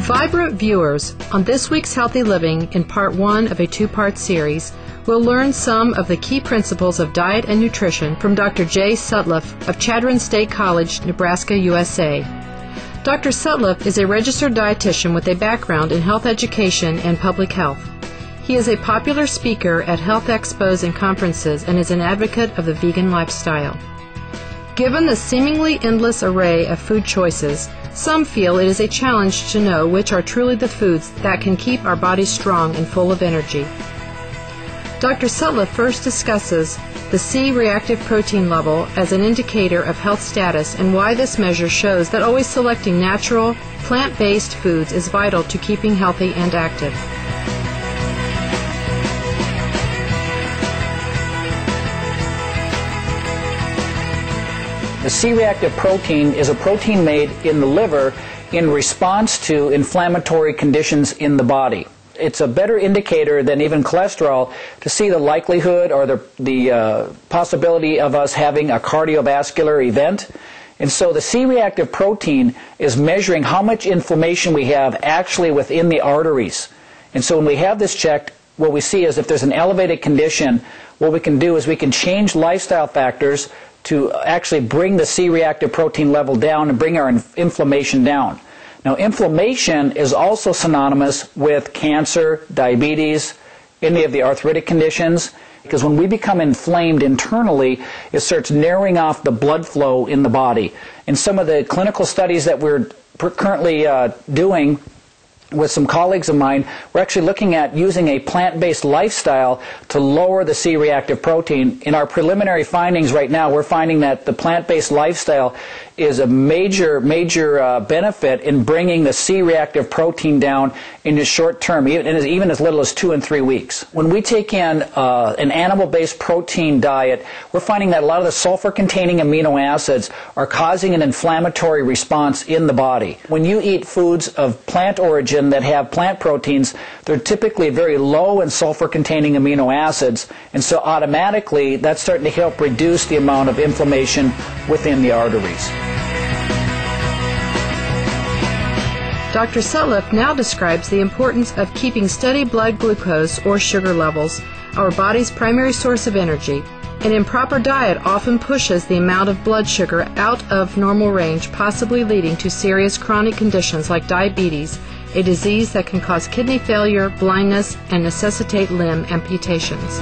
Vibrant viewers, on this week's Healthy Living, in part 1 of a 2-part series, we'll learn some of the key principles of diet and nutrition from Dr. Jay Sutliffe of Chadron State College, Nebraska, USA. Dr. Sutliffe is a registered dietitian with a background in health education and public health. He is a popular speaker at health expos and conferences and is an advocate of the vegan lifestyle. Given the seemingly endless array of food choices, some feel it is a challenge to know which are truly the foods that can keep our bodies strong and full of energy. Dr. Sutliffe first discusses the C-reactive protein level as an indicator of health status and why this measure shows that always selecting natural, plant-based foods is vital to keeping healthy and active. The C-reactive protein is a protein made in the liver in response to inflammatory conditions in the body. It's a better indicator than even cholesterol to see the likelihood or the possibility of us having a cardiovascular event. And so the C-reactive protein is measuring how much inflammation we have actually within the arteries. And so when we have this checked, what we see is if there's an elevated condition, what we can do is we can change lifestyle factors to actually bring the C-reactive protein level down and bring our inflammation down. Now, inflammation is also synonymous with cancer, diabetes, any of the arthritic conditions, because when we become inflamed internally, it starts narrowing off the blood flow in the body. In some of the clinical studies that we're currently doing with some colleagues of mine, we're actually looking at using a plant-based lifestyle to lower the C-reactive protein. In our preliminary findings right now, we're finding that the plant-based lifestyle is a major benefit in bringing the C-reactive protein down in the short term, even as little as 2 and 3 weeks. When we take in an animal-based protein diet, we're finding that a lot of the sulfur-containing amino acids are causing an inflammatory response in the body. When you eat foods of plant origin that have plant proteins, they're typically very low in sulfur-containing amino acids, and so automatically that's starting to help reduce the amount of inflammation within the arteries. Dr. Sutliffe now describes the importance of keeping steady blood glucose or sugar levels, our body's primary source of energy. An improper diet often pushes the amount of blood sugar out of normal range, possibly leading to serious chronic conditions like diabetes, a disease that can cause kidney failure, blindness, and necessitate limb amputations.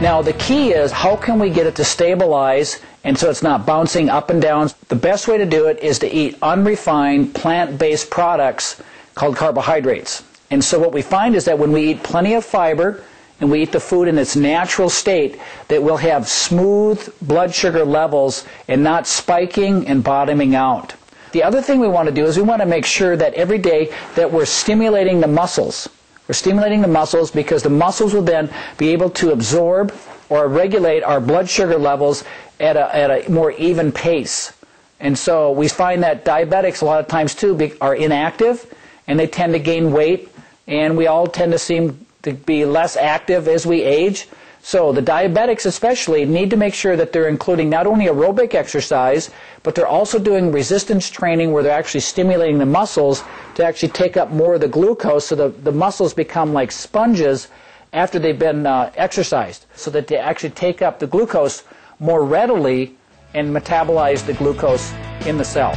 Now, the key is how can we get it to stabilize and so it's not bouncing up and down. The best way to do it is to eat unrefined plant-based products called carbohydrates. And so what we find is that when we eat plenty of fiber and we eat the food in its natural state, that we'll have smooth blood sugar levels and not spiking and bottoming out. The other thing we want to do is we want to make sure that every day that we're stimulating the muscles. We're stimulating the muscles because the muscles will then be able to absorb or regulate our blood sugar levels at a more even pace. And so we find that diabetics a lot of times too are inactive and they tend to gain weight, and we all tend to seem to be less active as we age. So the diabetics especially need to make sure that they're including not only aerobic exercise, but they're also doing resistance training where they're actually stimulating the muscles to actually take up more of the glucose, so the muscles become like sponges after they've been exercised, so that they actually take up the glucose more readily and metabolize the glucose in the cell.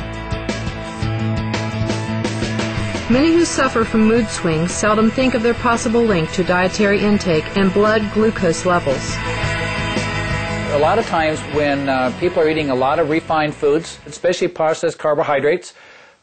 Many who suffer from mood swings seldom think of their possible link to dietary intake and blood glucose levels. A lot of times when people are eating a lot of refined foods, especially processed carbohydrates,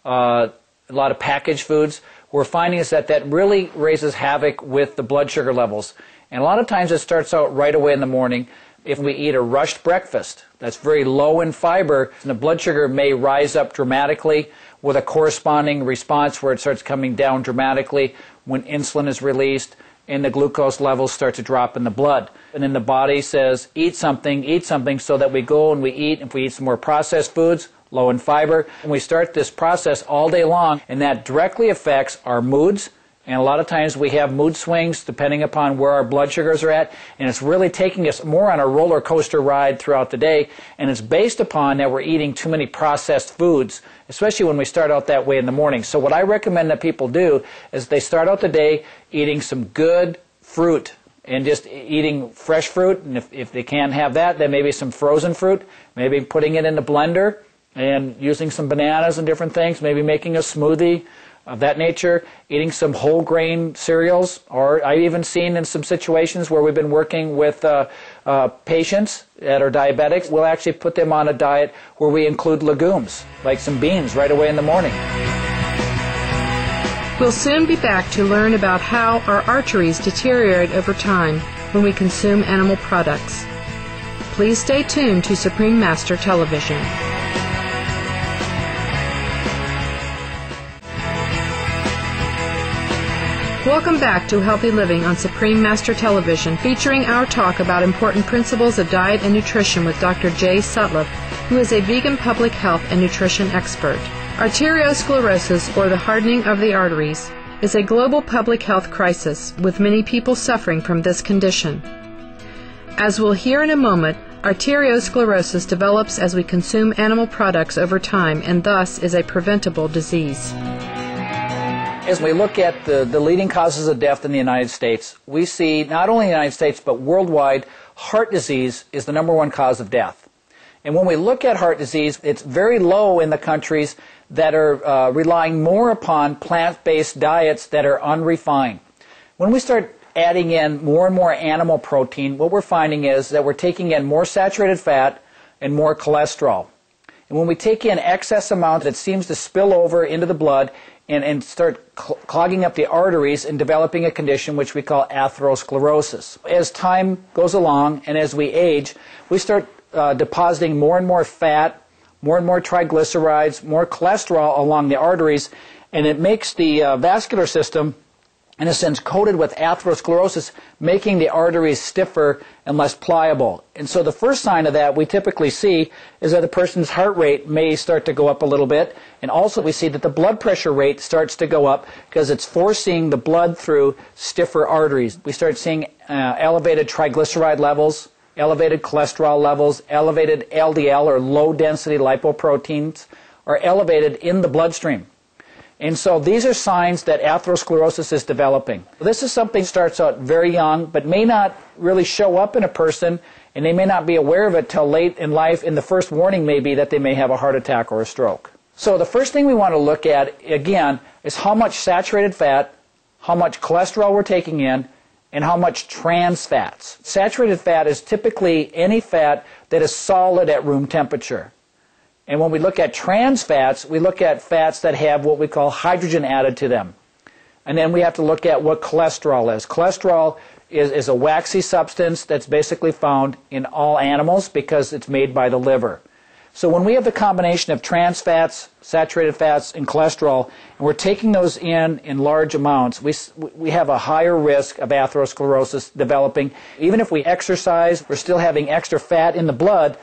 a lot of packaged foods, we're finding is that really raises havoc with the blood sugar levels. And a lot of times it starts out right away in the morning. If we eat a rushed breakfast that's very low in fiber, the blood sugar may rise up dramatically with a corresponding response where it starts coming down dramatically when insulin is released and the glucose levels start to drop in the blood. And then the body says, eat something, so that we go and we eat. If we eat some more processed foods, low in fiber, and we start this process all day long, and that directly affects our moods And a lot of times we have mood swings depending upon where our blood sugars are at, and it's really taking us more on a roller coaster ride throughout the day, and it's based upon that we're eating too many processed foods, especially when we start out that way in the morning. So what I recommend that people do is they start out the day eating some good fruit and just eating fresh fruit, and if they can't have that, then maybe some frozen fruit, maybe putting it in the blender and using some bananas and different things, maybe making a smoothie of that nature, eating some whole grain cereals, or I've even seen in some situations where we've been working with patients that are diabetics, we'll actually put them on a diet where we include legumes, like some beans right away in the morning. We'll soon be back to learn about how our arteries deteriorate over time when we consume animal products. Please stay tuned to Supreme Master Television. Welcome back to Healthy Living on Supreme Master Television, featuring our talk about important principles of diet and nutrition with Dr. Jay Sutliffe, who is a vegan public health and nutrition expert. Arteriosclerosis, or the hardening of the arteries, is a global public health crisis, with many people suffering from this condition. As we'll hear in a moment, arteriosclerosis develops as we consume animal products over time and thus is a preventable disease. As we look at the leading causes of death in the United States, we see not only in the United States but worldwide, heart disease is the #1 cause of death. And when we look at heart disease, it's very low in the countries that are relying more upon plant-based diets that are unrefined. When we start adding in more and more animal protein, what we're finding is that we're taking in more saturated fat and more cholesterol. And when we take in excess amounts, it seems to spill over into the blood and start clogging up the arteries and developing a condition which we call atherosclerosis. As time goes along and as we age, we start depositing more and more fat, more and more triglycerides, more cholesterol along the arteries, and it makes the vascular system, in a sense, coated with atherosclerosis, making the arteries stiffer and less pliable. And so the first sign of that we typically see is that a person's heart rate may start to go up a little bit, and also we see that the blood pressure rate starts to go up because it's forcing the blood through stiffer arteries. We start seeing elevated triglyceride levels, elevated cholesterol levels, elevated LDL or low-density lipoproteins are elevated in the bloodstream. And so these are signs that atherosclerosis is developing. This is something that starts out very young but may not really show up in a person, and they may not be aware of it till late in life, and the first warning may be that they may have a heart attack or a stroke. So the first thing we want to look at, again, is how much saturated fat, how much cholesterol we're taking in, and how much trans fats. Saturated fat is typically any fat that is solid at room temperature. And when we look at trans fats, we look at fats that have what we call hydrogen added to them. And then we have to look at what cholesterol is. Cholesterol is a waxy substance that's basically found in all animals because it's made by the liver. So when we have the combination of trans fats, saturated fats, and cholesterol, and we're taking those in large amounts, we have a higher risk of atherosclerosis developing. Even if we exercise, we're still having extra fat in the blood,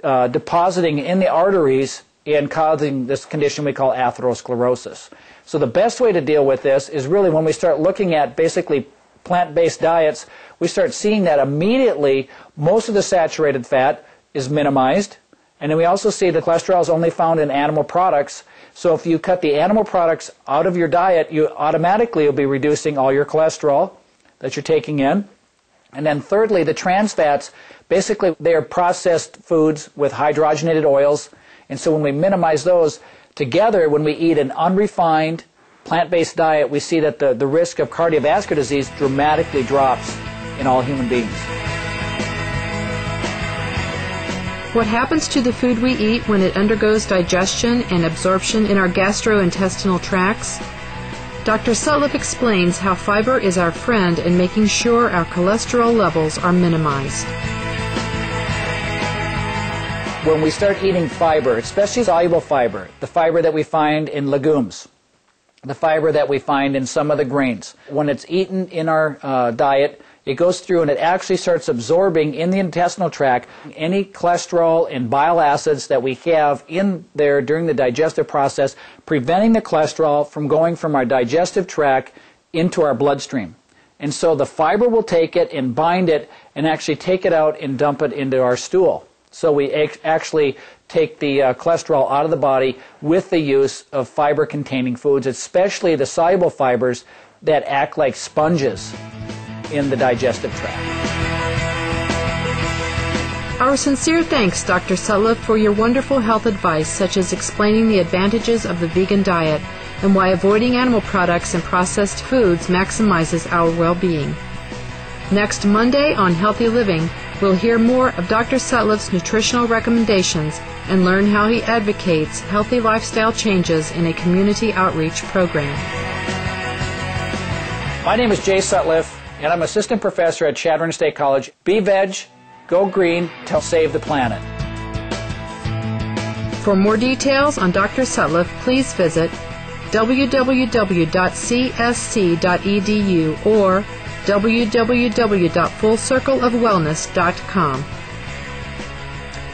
depositing in the arteries and causing this condition we call atherosclerosis. So the best way to deal with this is really when we start looking at basically plant-based diets, we start seeing that immediately most of the saturated fat is minimized, and then we also see that cholesterol is only found in animal products. So if you cut the animal products out of your diet, you automatically will be reducing all your cholesterol that you're taking in. And then thirdly, the trans fats, basically they are processed foods with hydrogenated oils, and so when we minimize those together, when we eat an unrefined plant-based diet, we see that the risk of cardiovascular disease dramatically drops in all human beings. What happens to the food we eat when it undergoes digestion and absorption in our gastrointestinal tracts? Dr. Sutliffe explains how fiber is our friend in making sure our cholesterol levels are minimized. When we start eating fiber, especially soluble fiber, the fiber that we find in legumes, the fiber that we find in some of the grains, when it's eaten in our diet, it goes through and it actually starts absorbing in the intestinal tract any cholesterol and bile acids that we have in there during the digestive process, preventing the cholesterol from going from our digestive tract into our bloodstream. And so the fiber will take it and bind it and actually take it out and dump it into our stool. So we actually take the cholesterol out of the body with the use of fiber-containing foods, especially the soluble fibers that act like sponges in the digestive tract. Our sincere thanks, Dr. Sutliffe, for your wonderful health advice, such as explaining the advantages of the vegan diet and why avoiding animal products and processed foods maximizes our well-being. Next Monday on Healthy Living, we'll hear more of Dr. Sutliffe's nutritional recommendations and learn how he advocates healthy lifestyle changes in a community outreach program. My name is Jay Sutliffe, and I'm assistant professor at Chadron State College. Be veg, go green, to save the planet. For more details on Dr. Sutliffe, please visit www.csc.edu or www.fullcircleofwellness.com.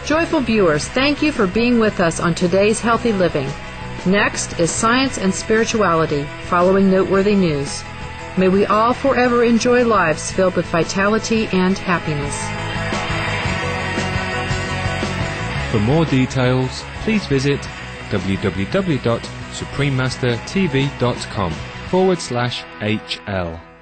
Joyful viewers, thank you for being with us on today's Healthy Living. Next is Science and Spirituality, following noteworthy news. May we all forever enjoy lives filled with vitality and happiness. For more details, please visit www.suprememastertv.com/HL.